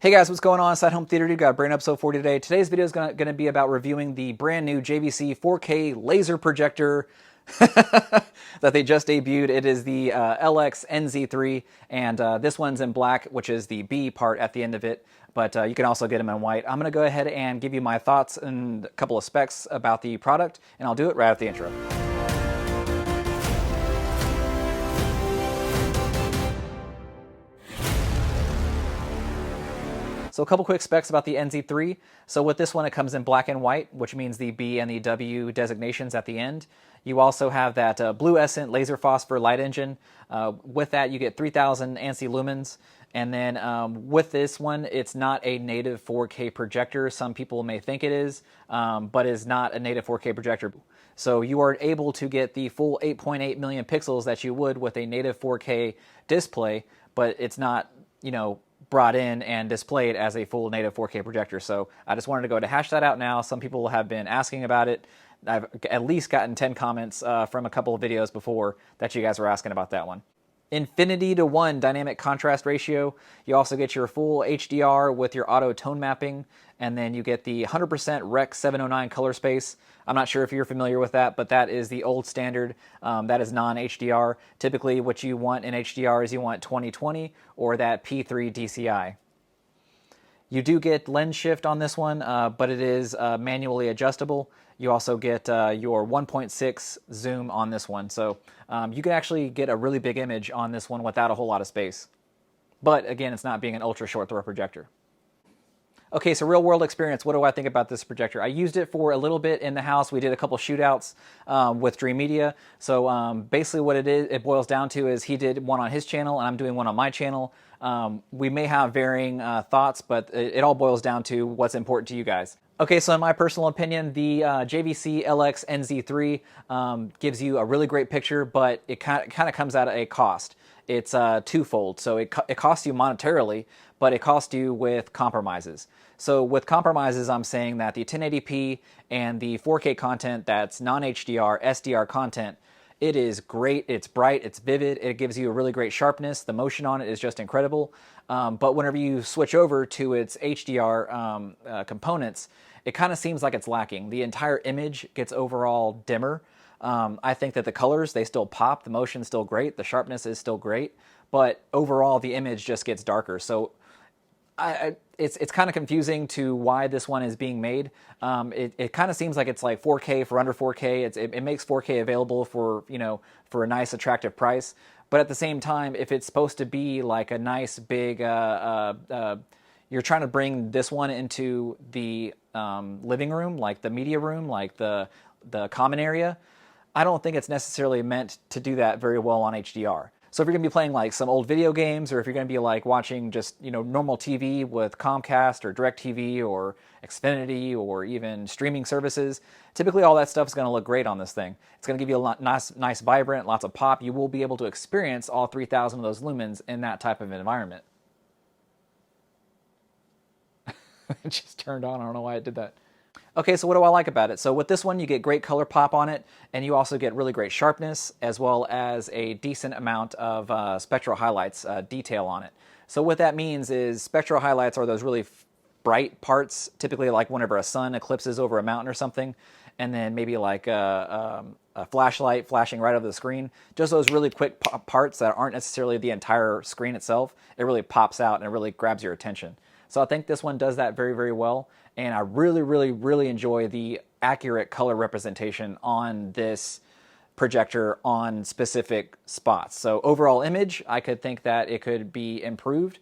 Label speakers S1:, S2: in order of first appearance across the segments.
S1: Hey guys, what's going on? It's that Home Theater Dude. Got a brand episode for you today. Today's video is going to be about reviewing the brand new JVC 4K laser projector that they just debuted. It is the Lx-NZ3, and this one's in black, which is the B part at the end of it, but you can also get them in white. I'm going to go ahead and give you my thoughts and a couple of specs about the product, and I'll do it right after the intro. So a couple quick specs about the NZ3. So with this one, it comes in black and white, which means the B and the W designations at the end. You also have that blu-ecent laser phosphor light engine. With that, you get 3000 ANSI lumens. And then with this one, it's not a native 4K projector. Some people may think it is, but is not a native 4K projector. So you are able to get the full 8.8 million pixels that you would with a native 4K display, but it's not, you know, brought in and displayed as a full native 4K projector. So I just wanted to go to hash that out now. Some people have been asking about it. I've at least gotten 10 comments from a couple of videos before that you guys were asking about that one. Infinity to 1 dynamic contrast ratio. You also get your full HDR with your auto tone mapping, and then you get the 100% Rec 709 color space. I'm not sure if you're familiar with that, but that is the old standard. That is non-HDR. Typically what you want in HDR is you want 2020 or that P3 DCI. You do get lens shift on this one, but it is manually adjustable. You also get your 1.6 zoom on this one. So you can actually get a really big image on this one without a whole lot of space. But again, it's not being an ultra short throw projector. Okay, so real world experience, what do I think about this projector? I used it for a little bit in the house. We did a couple shootouts with Dream Media. So basically what it boils down to is he did one on his channel and I'm doing one on my channel. We may have varying thoughts, but it all boils down to what's important to you guys. Okay, so in my personal opinion, the JVC Lx-NZ3 gives you a really great picture, but it kind of comes at a cost. It's twofold. So it costs you monetarily, but it costs you with compromises. So with compromises, I'm saying that the 1080p and the 4K content that's non-HDR, SDR content, it is great, it's bright, it's vivid, it gives you a really great sharpness, the motion on it is just incredible. But whenever you switch over to its HDR components, it kind of seems like it's lacking. The entire image gets overall dimmer. I think that the colors, they still pop, the motion's still great, the sharpness is still great, but overall the image just gets darker. So it's kind of confusing to why this one is being made. It kind of seems like it's like 4K for under 4K. It makes 4K available for, you know, for a nice attractive price. But at the same time, if it's supposed to be like a nice big, you're trying to bring this one into the living room, like the media room, like the common area, I don't think it's necessarily meant to do that very well on HDR. So if you're going to be playing like some old video games, or if you're going to be like watching just, you know, normal TV with Comcast or DirecTV or Xfinity or even streaming services, typically all that stuff is going to look great on this thing. It's going to give you a lot nice vibrant, lots of pop. You will be able to experience all 3000 of those lumens in that type of environment. It just turned on. I don't know why it did that. Okay, so what do I like about it? So with this one, you get great color pop on it, and you also get really great sharpness, as well as a decent amount of spectral highlights detail on it. So what that means is spectral highlights are those really bright parts, typically like whenever a sun eclipses over a mountain or something, and then maybe like a flashlight flashing right over the screen. Just those really quick parts that aren't necessarily the entire screen itself. It really pops out and it really grabs your attention. So I think this one does that very, very well. And I really, really, really enjoy the accurate color representation on this projector on specific spots. So overall image, I could think that it could be improved.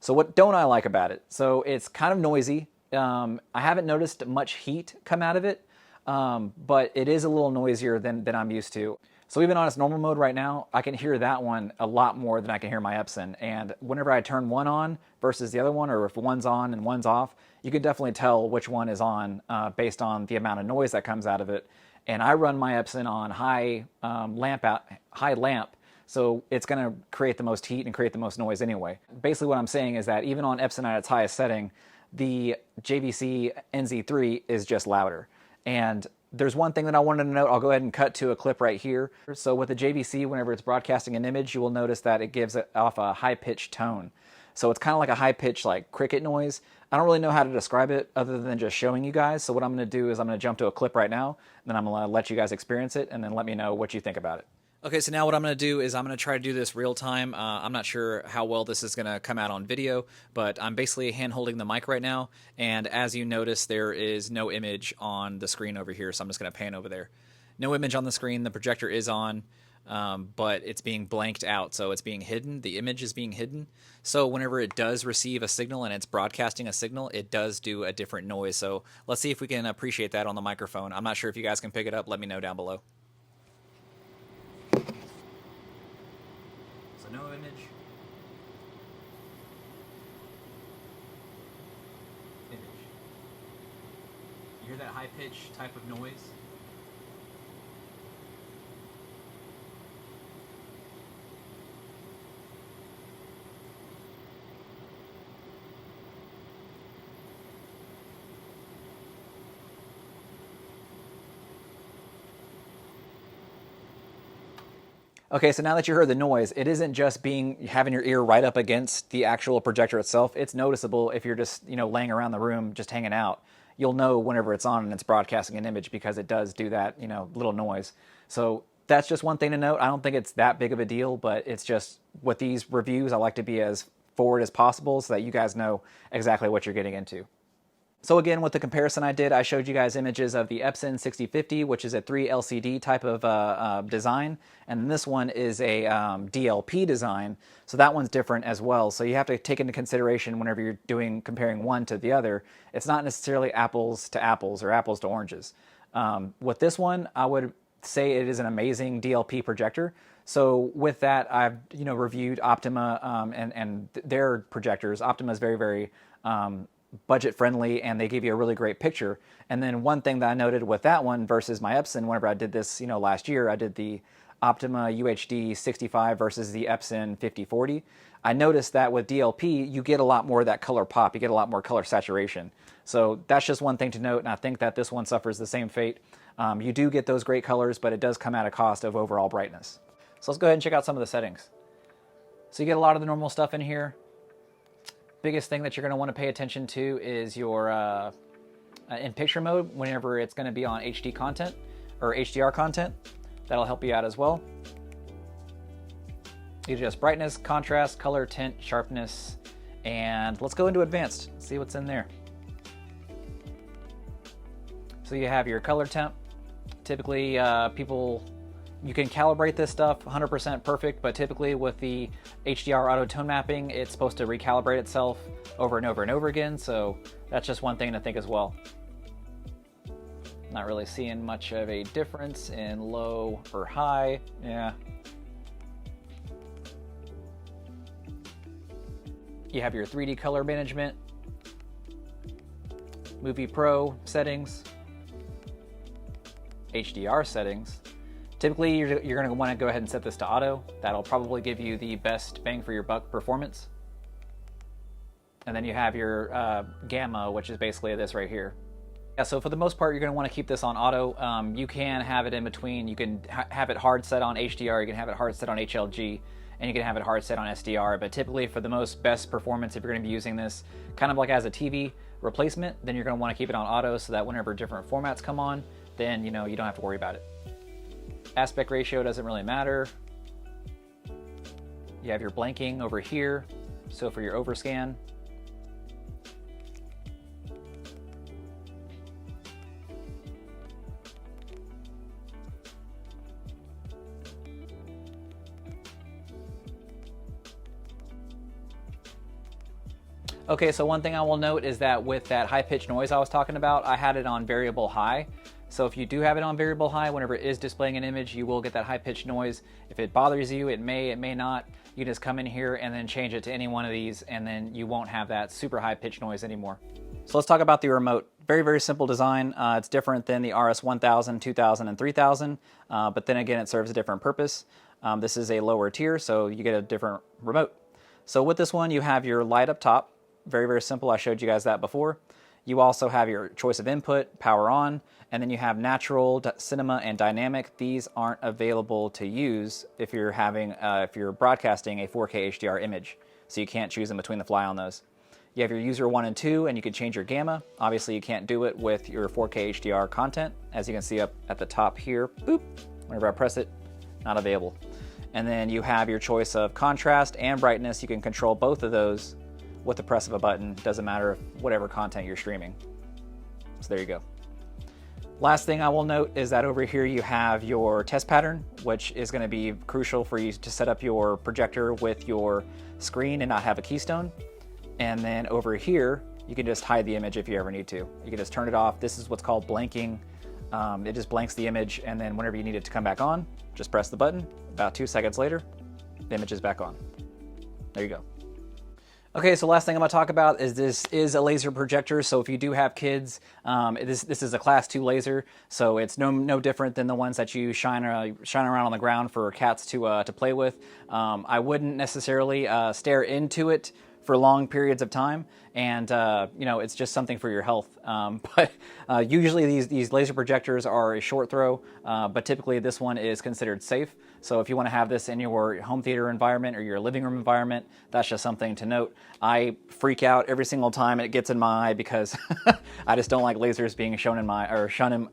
S1: So what don't I like about it? So it's kind of noisy. I haven't noticed much heat come out of it, but it is a little noisier than I'm used to. So even on its normal mode right now, I can hear that one a lot more than I can hear my Epson. And whenever I turn one on versus the other one, or if one's on and one's off, you can definitely tell which one is on based on the amount of noise that comes out of it. And I run my Epson on high lamp, so it's going to create the most heat and create the most noise anyway. Basically what I'm saying is that even on Epson at its highest setting, the JVC NZ3 is just louder. And there's one thing that I wanted to note. I'll go ahead and cut to a clip right here. So with the JVC, whenever it's broadcasting an image, you will notice that it gives off a high-pitched tone. So it's kind of like a high-pitched like cricket noise. I don't really know how to describe it other than just showing you guys. So what I'm going to do is I'm going to jump to a clip right now, and then I'm going to let you guys experience it, and then let me know what you think about it. Okay, so now what I'm going to do is I'm going to try to do this real time. I'm not sure how well this is going to come out on video, but I'm basically hand holding the mic right now, and as you notice, there is no image on the screen over here, so I'm just going to pan over there. No image on the screen, the projector is on, but it's being blanked out, so it's being hidden. The image is being hidden. So whenever it does receive a signal and it's broadcasting a signal, it does do a different noise. So let's see if we can appreciate that on the microphone. I'm not sure if you guys can pick it up. Let me know down below. So no image. Image. You hear that high-pitched type of noise? Okay, so now that you heard the noise, it isn't just having your ear right up against the actual projector itself. It's noticeable if you're just, laying around the room, just hanging out. You'll know whenever it's on and it's broadcasting an image because it does do that, little noise. So that's just one thing to note. I don't think it's that big of a deal, but it's just with these reviews, I like to be as forward as possible so that you guys know exactly what you're getting into. So again, with the comparison I did, I showed you guys images of the Epson 6050, which is a 3 LCD type of design, and this one is a DLP design, so that one's different as well. So you have to take into consideration whenever you're comparing one to the other, it's not necessarily apples to apples or apples to oranges. With this one, I would say it is an amazing DLP projector. So with that, I've reviewed Optima and their projectors. Optima is very, very budget friendly, and they give you a really great picture. And then one thing that I noted with that one versus my Epson, whenever I did this, last year, I did the Optima UHD 65 versus the Epson 5040. I noticed that with DLP, you get a lot more of that color pop. You get a lot more color saturation. So that's just one thing to note, and I think that this one suffers the same fate. You do get those great colors, but it does come at a cost of overall brightness. So let's go ahead and check out some of the settings. So you get a lot of the normal stuff in here. Biggest thing that you're going to want to pay attention to is your in picture mode whenever it's going to be on HD content or HDR content. That'll help you out as well. You adjust brightness, contrast, color, tint, sharpness, and let's go into advanced, see what's in there. So you have your color temp. Typically you can calibrate this stuff 100% perfect, but typically with the HDR auto tone mapping, it's supposed to recalibrate itself over and over and over again, so that's just one thing to think as well. Not really seeing much of a difference in low or high. Yeah. You have your 3D color management, Movie Pro settings, HDR settings. Typically, you're going to want to go ahead and set this to auto. That'll probably give you the best bang for your buck performance. And then you have your gamma, which is basically this right here. Yeah, so for the most part, you're going to want to keep this on auto. You can have it in between. You can have it hard set on HDR, you can have it hard set on HLG, and you can have it hard set on SDR. But typically, for the most best performance, if you're going to be using this kind of like as a TV replacement, then you're going to want to keep it on auto so that whenever different formats come on, then you don't have to worry about it. Aspect ratio doesn't really matter. You have your blanking over here, so for your overscan. Okay, so one thing I will note is that with that high-pitched noise I was talking about, I had it on variable high. So if you do have it on variable high, whenever it is displaying an image, you will get that high-pitched noise. If it bothers you, it may not. You just come in here and then change it to any one of these, and then you won't have that super high-pitched noise anymore. So let's talk about the remote. Very, very simple design. It's different than the RS1000, 2000, and 3000, but then again, it serves a different purpose. This is a lower tier, so you get a different remote. So with this one, you have your light up top. Very, very simple. I showed you guys that before. You also have your choice of input, power on, and then you have natural, cinema, and dynamic. These aren't available to use if you're broadcasting a 4K HDR image. so you can't choose in between the fly on those. You have your user 1 and 2, and you can change your gamma. Obviously, you can't do it with your 4K HDR content. As you can see up at the top here, boop, whenever I press it, not available. And then you have your choice of contrast and brightness. You can control both of those with the press of a button. Doesn't matter whatever content you're streaming. So there you go. Last thing I will note is that over here you have your test pattern, which is going to be crucial for you to set up your projector with your screen and not have a keystone. And then over here, you can just hide the image if you ever need to. You can just turn it off. This is what's called blanking. It just blanks the image, and then whenever you need it to come back on, just press the button. About 2 seconds later, the image is back on. There you go. Okay, so last thing I'm going to talk about is this is a laser projector. So if you do have kids, this is a class 2 laser, so it's no different than the ones that you shine around on the ground for cats to play with. I wouldn't necessarily stare into it for long periods of time, and you know, it's just something for your health. But usually these laser projectors are a short throw, but typically this one is considered safe. So if you want to have this in your home theater environment or your living room environment, that's just something to note. I freak out every single time it gets in my eye because I just don't like lasers being shown in my, or shun him.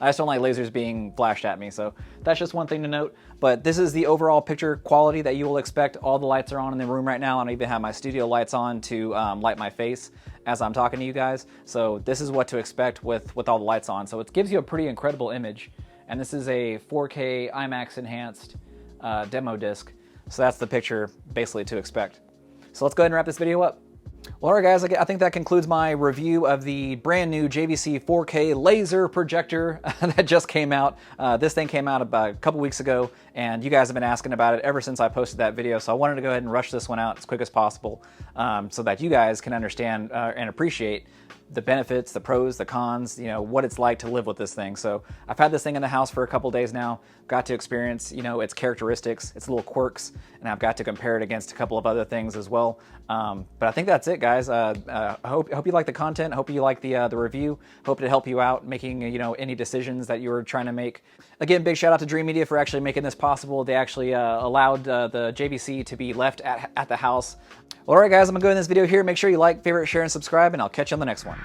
S1: I just don't like lasers being flashed at me, so that's just one thing to note. But this is the overall picture quality that you will expect. All the lights are on in the room right now, and I even have my studio lights on to light my face as I'm talking to you guys. So this is what to expect with all the lights on. So it gives you a pretty incredible image. And this is a 4K IMAX enhanced demo disc. So that's the picture basically to expect. So let's go ahead and wrap this video up. Well, all right, guys, I think that concludes my review of the brand new JVC 4K laser projector that just came out. This thing came out about a couple weeks ago, and you guys have been asking about it ever since I posted that video. So I wanted to go ahead and rush this one out as quick as possible so that you guys can understand and appreciate the benefits, the pros, the cons, you know, what it's like to live with this thing. So I've had this thing in the house for a couple days now, got to experience, you know, its characteristics, its little quirks, and I've got to compare it against a couple of other things as well. But I think that's it, guys. I hope you like the content. I hope you like the review. Hope to help you out making, you know, any decisions that you were trying to make. Again, big shout out to Dream Media for actually making this possible. They actually allowed the JVC to be left at the house. Well, all right, guys, I'm gonna go in this video here. Make sure you like, favorite, share, and subscribe, and I'll catch you on the next one.